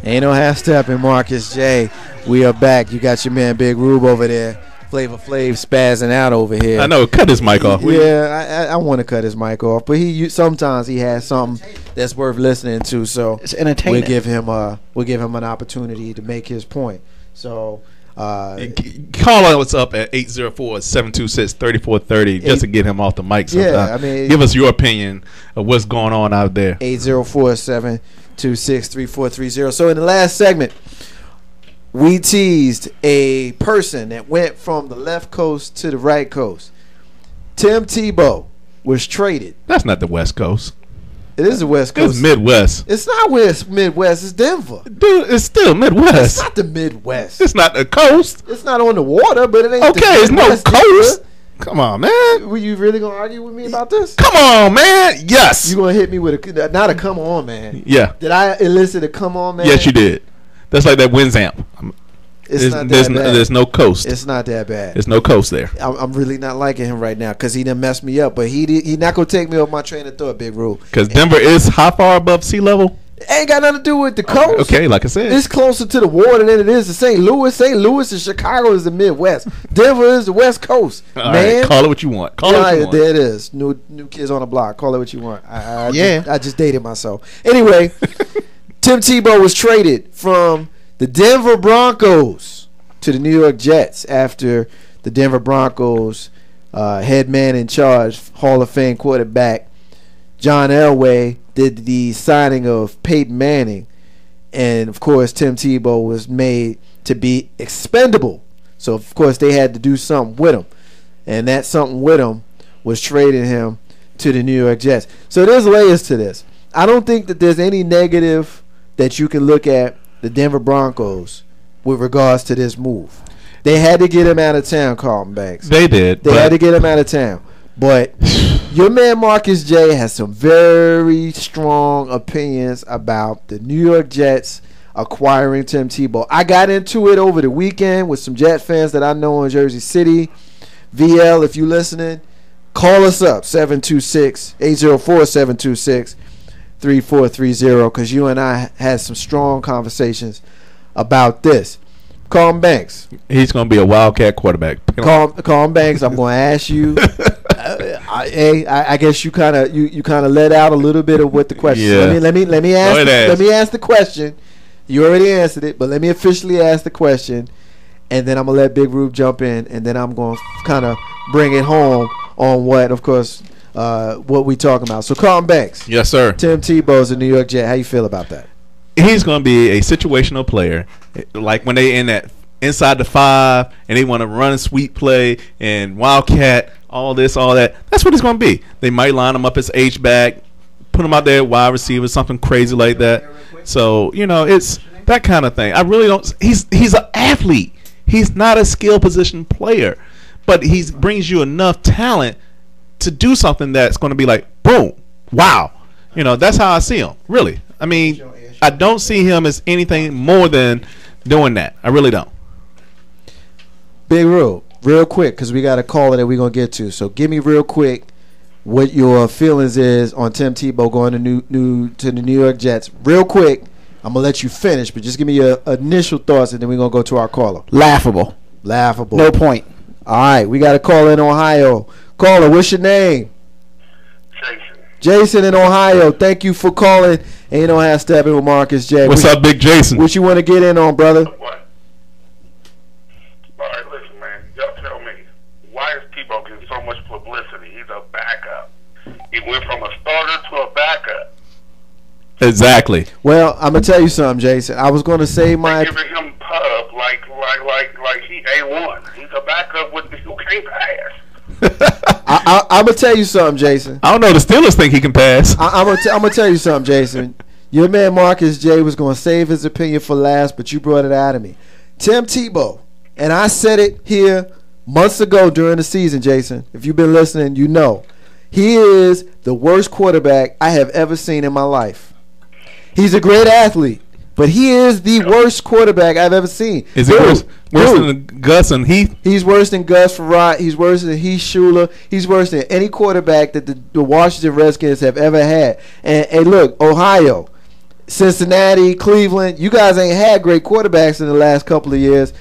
Ain't no half stepping, Marcus J. We are back. You got your man Big Rube over there. Flavor Flav spazzing out over here. I know. Cut his mic off. Yeah, I want to cut his mic off, but sometimes he has something that's worth listening to. So it's entertaining. We'll give him an opportunity to make his point. So call us up at 804-726-3430 just to get him off the mic. Sometime. Yeah, I mean, give us your opinion of what's going on out there. 804-726-3430. So in the last segment, we teased a person that went from the left coast to the right coast. Tim Tebow was traded. That's not the West Coast. It is the West Coast. It's Midwest. It's not Midwest. It's Denver. Dude, it's still Midwest. It's not the Midwest. It's not the coast. It's not on the water, but it ain't okay, it's no coast. Come on, man. Were you really going to argue with me about this? Come on, man. Yes. You going to hit me with not a come on, man. Yeah. Did I elicit a come on, man? Yes, you did. That's like that Winzamp. There's no coast. It's not that bad. There's no coast there. I'm really not liking him right now because he done messed me up. But he not gonna take me off my train of thought, Big Rule. Because Denver is how far above sea level? It ain't got nothing to do with the coast. Okay, like I said, it's closer to the water than it is to St. Louis. St. Louis and Chicago is the Midwest. Denver is the West Coast. All man, right, call it what you want. Call it what you want. There it is. New kids on the block. Call it what you want. I just dated myself. Anyway, Tim Tebow was traded from the Denver Broncos to the New York Jets after the Denver Broncos head man in charge, Hall of Fame quarterback John Elway, did the signing of Peyton Manning, and of course Tim Tebow was made to be expendable. So of course they had to do something with him, and that something with him was trading him to the New York Jets. So there's layers to this. I don't think that there's any negative that you can look at the Denver Broncos with regards to this move. They had to get him out of town, Carlton Banks. They did. They had to get him out of town. But your man Marcus J has some very strong opinions about the New York Jets acquiring Tim Tebow. I got into it over the weekend with some Jet fans that I know in Jersey City. VL, if you listening, call us up, 804-726-3430, because you and I had some strong conversations about this. Carlton Banks. He's going to be a Wildcat quarterback. Carlton Banks, I'm going to ask you. I guess you kind of let out a little bit of what the question. Yeah. Let me ask the question. You already answered it, but let me officially ask the question, and then I'm gonna let Big Rube jump in, and then I'm going to kind of bring it home on what, of course, what we talking about. So Carlton Banks. Yes, sir. Tim Tebow's a New York Jet. How you feel about that? He's going to be a situational player, like when they in that inside the 5 and they want to run a sweep play and Wildcat, all this, all that. That's what he's going to be. They might line him up as H-back, put him out there wide receiver, something crazy like that. So, it's that kind of thing. I really don't. He's an athlete. He's not a skill position player, but he brings you enough talent to do something that's going to be like, boom, wow. That's how I see him. Really. I mean, I don't see him as anything more than doing that. I really don't. Big Rube, real quick, because we got a caller that we're going to get to. So give me real quick what your feelings is on Tim Tebow going to the New York Jets. Real quick, I'm going to let you finish, but just give me your initial thoughts, and then we're going to go to our caller. Laughable. No point. All right, we got a caller in Ohio. Caller, what's your name? Jason in Ohio. Thank you for calling. Ain't no half stepping with Marcus J. What's up, Big Jason? What you want to get in on, brother? What? All right, listen, man. Y'all tell me, why is Tebow getting so much publicity? He's a backup. He went from a starter to a backup. Exactly. Well, I'm gonna tell you something, Jason. I was gonna say They're giving him pub like he A1. He's a backup with who can't pass. I'm gonna tell you something, Jason. I don't know. The Steelers think he can pass. I'm gonna tell you something, Jason. Your man Marcus J was gonna save his opinion for last, but you brought it out of me. Tim Tebow, and I said it here months ago during the season, Jason. If you've been listening, you know he is the worst quarterback I have ever seen in my life. He's a great athlete, but he is the worst quarterback I've ever seen. Is he worse than Gus and Heath? He's worse than Gus Farrat. He's worse than Heath Schuler. He's worse than any quarterback that the Washington Redskins have ever had. And look, Ohio, Cincinnati, Cleveland, you guys ain't had great quarterbacks in the last couple of years.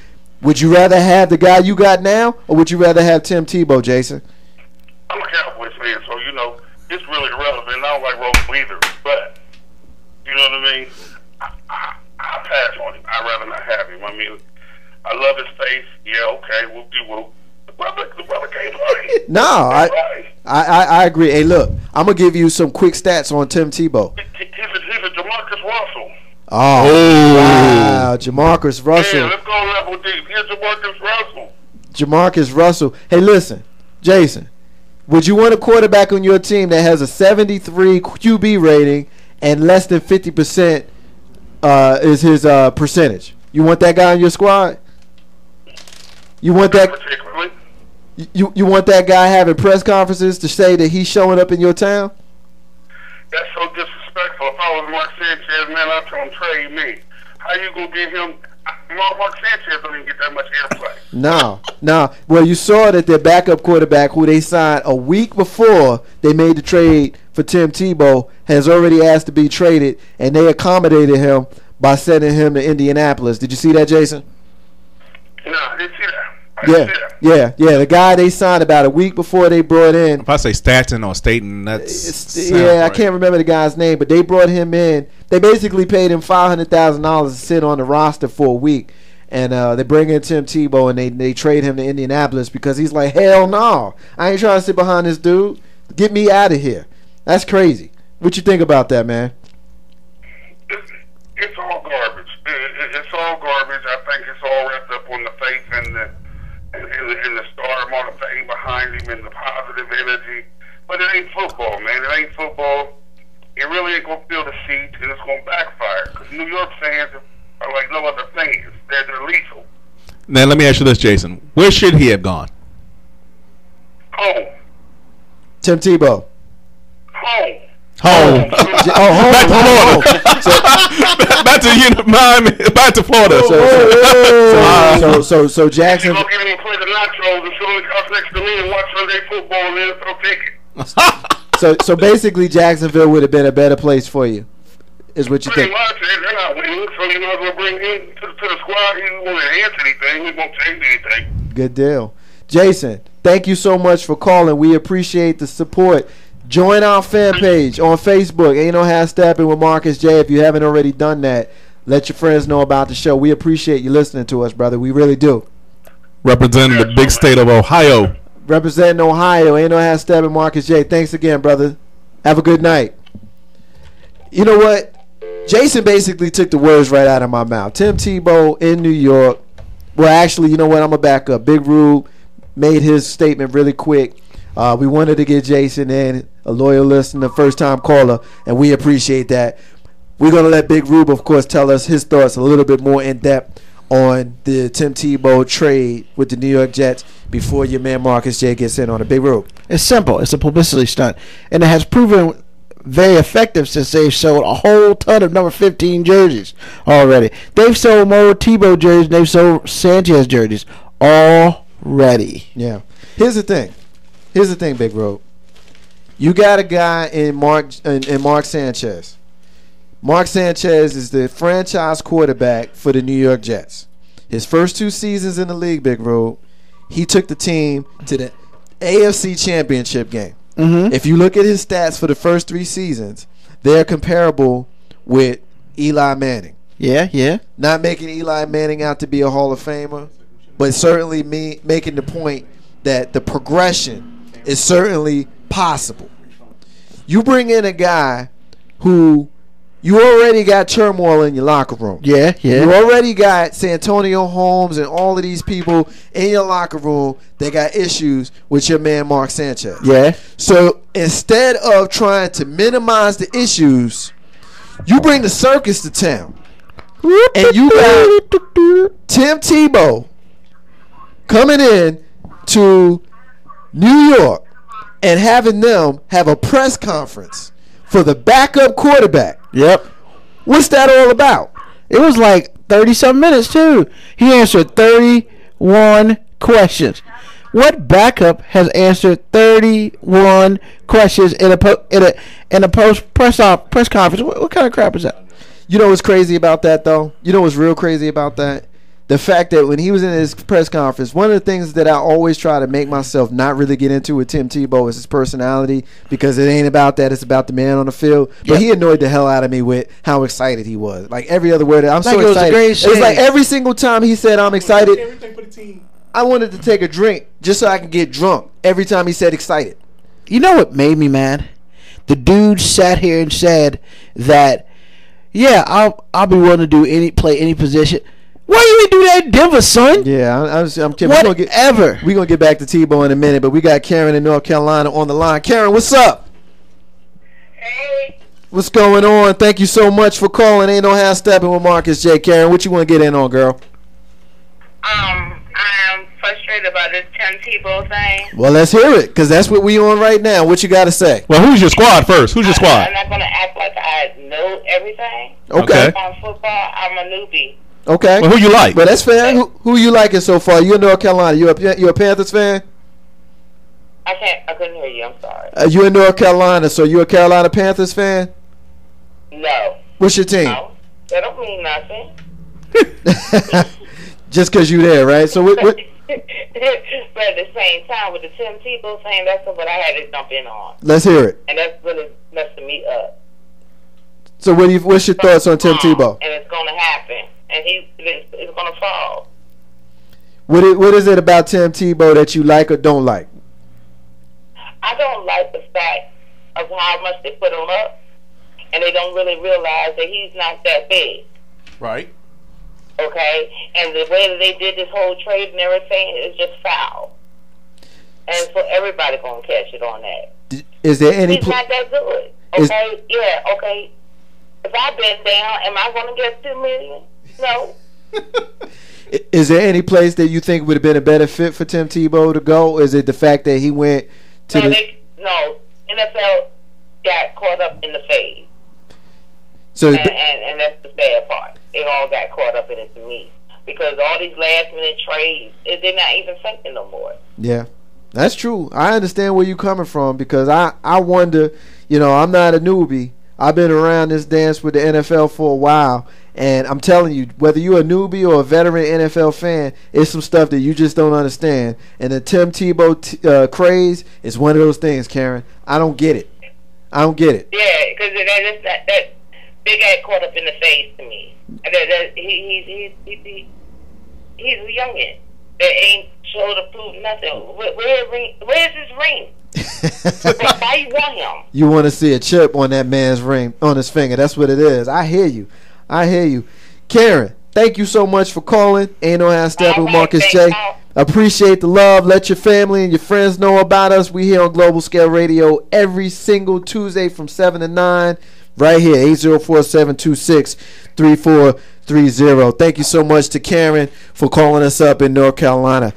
Would you rather have the guy you got now, or would you rather have Tim Tebow, Jason? I'm a Cowboys fan, so, it's really irrelevant. I don't like Romo either, but, you know what I mean? I pass on him. I'd rather not have him. I mean, I love his face. Yeah, okay, whoop-de-whoop. The brother can't play. No, I agree. Hey, look, I'm going to give you some quick stats on Tim Tebow. He's a Jamarcus Russell. Oh, wow. Jamarcus Russell. Yeah, let's go level deep. Here's Jamarcus Russell. Jamarcus Russell. Hey, listen, Jason, would you want a quarterback on your team that has a 73 QB rating and less than 50% is his percentage? You want that guy on your squad? You want that? Particularly. You want that guy having press conferences to say that he's showing up in your town? That's so disrespectful. If I was Mark Sanchez, man, I'd tell him trade me. How you gonna get him? Mark Sanchez don't even get that much airplay. No. Well, you saw that their backup quarterback, who they signed a week before they made the trade for Tim Tebow, has already asked to be traded, and they accommodated him by sending him to Indianapolis. Did you see that, Jason? No, I didn't see that. Yeah. The guy they signed about a week before they brought in. If I say Staten or Staten, that's right. I can't remember the guy's name, but they brought him in. They basically paid him $500,000 to sit on the roster for a week, and they bring in Tim Tebow and they trade him to Indianapolis because he's like, hell no, I ain't trying to sit behind this dude. Get me out of here. That's crazy. What you think about that, man? It's all garbage. It's all garbage. I think it's all wrapped up on the faith and the star motivating behind him and the positive energy. But it ain't football, man. It ain't football. It really ain't going to fill the seats, and it's going to backfire. Because New York fans are like no other fans. They're lethal. Now, let me ask you this, Jason. Where should he have gone? Home. Tim Tebow. Home. Home. Back to Florida. Back to Florida. So Jackson. You're going to get him to play the nachos and sit on the couch next to me and watch Sunday football and then throw tickets. So basically, Jacksonville would have been a better place for you, is what you think? Pretty much. They're not winning, so you might as well bring him to the squad. He won't enhance anything. He won't change anything. Good deal. Jason, thank you so much for calling. We appreciate the support. Join our fan page on Facebook. Ain't No Half Steppin' with Marcus J. If you haven't already done that, let your friends know about the show. We appreciate you listening to us, brother. We really do. Representing the big state of Ohio. Representing Ohio. Ain't No Half Steppin', Marcus J. Thanks again, brother. Have a good night. You know what? Jason basically took the words right out of my mouth. Tim Tebow in New York. Well, actually, you know what? I'm going to back up. Big Rube made his statement really quick. We wanted to get Jason in, a loyal listener, first-time caller, and we appreciate that. We're going to let Big Rube, of course, tell us his thoughts a little bit more in-depth on the Tim Tebow trade with the New York Jets before your man Marcus J gets in on a Big Rube. It's simple. It's a publicity stunt, and it has proven very effective since they've sold a whole ton of number 15 jerseys already. They've sold more Tebow jerseys than they've sold Sanchez jerseys already. Yeah. Here's the thing, Big Rube. You got a guy in Mark Sanchez. Mark Sanchez is the franchise quarterback for the New York Jets. His first 2 seasons in the league, Big Rube, he took the team to the AFC Championship game. Mm-hmm. If you look at his stats for the first 3 seasons, they're comparable with Eli Manning. Yeah. Not making Eli Manning out to be a Hall of Famer, but certainly making the point that the progression is certainly possible. You bring in a guy who you already got turmoil in your locker room. Yeah. You already got Santonio Holmes and all of these people in your locker room that got issues with your man Mark Sanchez. Yeah. So instead of trying to minimize the issues, you bring the circus to town. And you got Tim Tebow coming in to New York and having them have a press conference for the backup quarterback. Yep. What's that all about? It was like 30-some minutes, too. He answered 31 questions. What backup has answered 31 questions in a post press conference? What kind of crap is that? You know what's crazy about that, though? You know what's real crazy about that? The fact that when he was in his press conference, one of the things that I always try to make myself not really get into with Tim Tebow is his personality, because it ain't about that. It's about the man on the field. But he annoyed the hell out of me with how excited he was. Like every other word, I'm so excited. It was like every single time he said, I'm excited, everything for the team. I wanted to take a drink just so I could get drunk every time he said excited. You know what made me mad? The dude sat here and said that, yeah, I'll be willing to play any position. Why you ain't do that in Denver, son? Yeah, I'm kidding. Whatever. We're going to get back to Tebow in a minute, but we got Karen in North Carolina on the line. Karen, what's up? Hey. What's going on? Thank you so much for calling. Ain't no half stepping with Marcus J. Karen, what you want to get in on, girl? I'm frustrated about this Tim Tebow thing. Well, let's hear it, because that's what we on right now. What you got to say? Well, who's your squad first? Who's your squad? I'm not going to act like I know everything. Okay. On football, I'm a newbie. Okay. Well, who you like? Well, that's fair. Who you liking so far? You in North Carolina. You a Panthers fan? I couldn't hear you. I'm sorry. You in North Carolina, so you a Carolina Panthers fan? No. What's your team? No. That don't mean nothing. Just because you there, right? So what? But at the same time, with the Tim Tebow thing, that's what I had to jump in on. Let's hear it. And that's really messing me up. So what's your thoughts on Tim Tebow? And it's going to happen. And it's going to fall. What is it about Tim Tebow that you like or don't like? I don't like the fact of how much they put him up, and they don't really realize that he's not that big. Right. Okay? And the way that they did this whole trade and everything is just foul. And so everybody going to catch it on that. Is there any... He's not that good. Okay? Yeah, okay. If I bend down, am I going to get $2 million? No. Is there any place that you think would have been a better fit for Tim Tebow to go? Or is it the fact that he went to No, NFL got caught up in the phase. So and that's the bad part. They all got caught up in it to me. Because all these last minute trades, they're not even thinking no more. Yeah. That's true. I understand where you're coming from, because I wonder, I'm not a newbie. I've been around this dance with the NFL for a while, and I'm telling you, whether you're a newbie or a veteran NFL fan, it's some stuff that you just don't understand. And the Tim Tebow craze is one of those things, Karen. I don't get it. Yeah, because that big guy caught up in the face to me. He's a youngin. That ain't sure to prove nothing. Where's his ring? Why you want him? You want to see a chip on that man's ring, on his finger. That's what it is. I hear you. Karen, thank you so much for calling. Ain't no half step with Marcus J. Appreciate the love. Let your family and your friends know about us. We here on Global Scale Radio every single Tuesday from 7 to 9. Right here, 804-726-3430. Thank you so much to Karen for calling us up in North Carolina.